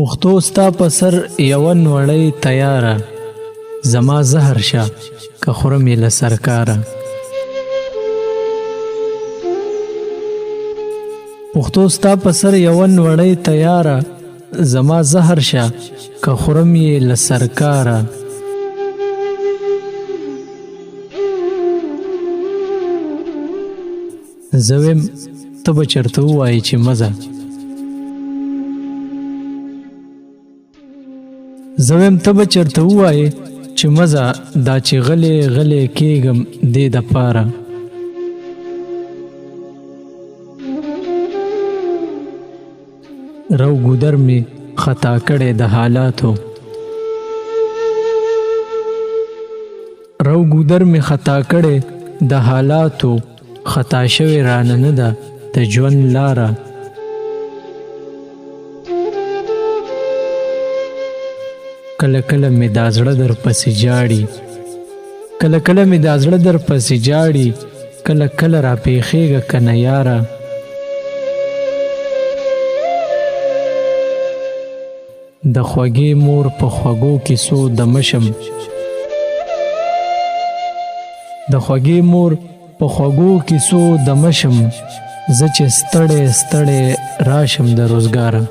پښتو ستا په سر یوه نوړۍ تیاره، زما زهر شه که خورم یې له سرکاره. پښتو ستا په سر یوه نوړۍ تیاره، زما زهر شه که خورم یې له سرکاره. زه ویم ته به چېرته ووایې چې مه ځه، زه ویم ته به چېرته ووایې چې مه ځه، دا چې غلی غلی کېږم دې دپاره. رو ګودر مې خطا کړی د حالاتو، رو ګودر مې خطا کړی د حالاتو، خطا شوې رانه نه ده د ژوند لاره. کله کله مې دا زړه در پسې جاړي، کله کله مې دا زړه در پسې جاړي، کله کله را پیښیږه کنه یاره. د خوږې مور په خوږو کیسو دمه شم، د خوږې مور په خوږو کیسو دمه شم، زه چې ستړی ستړی راشم د روزګاره.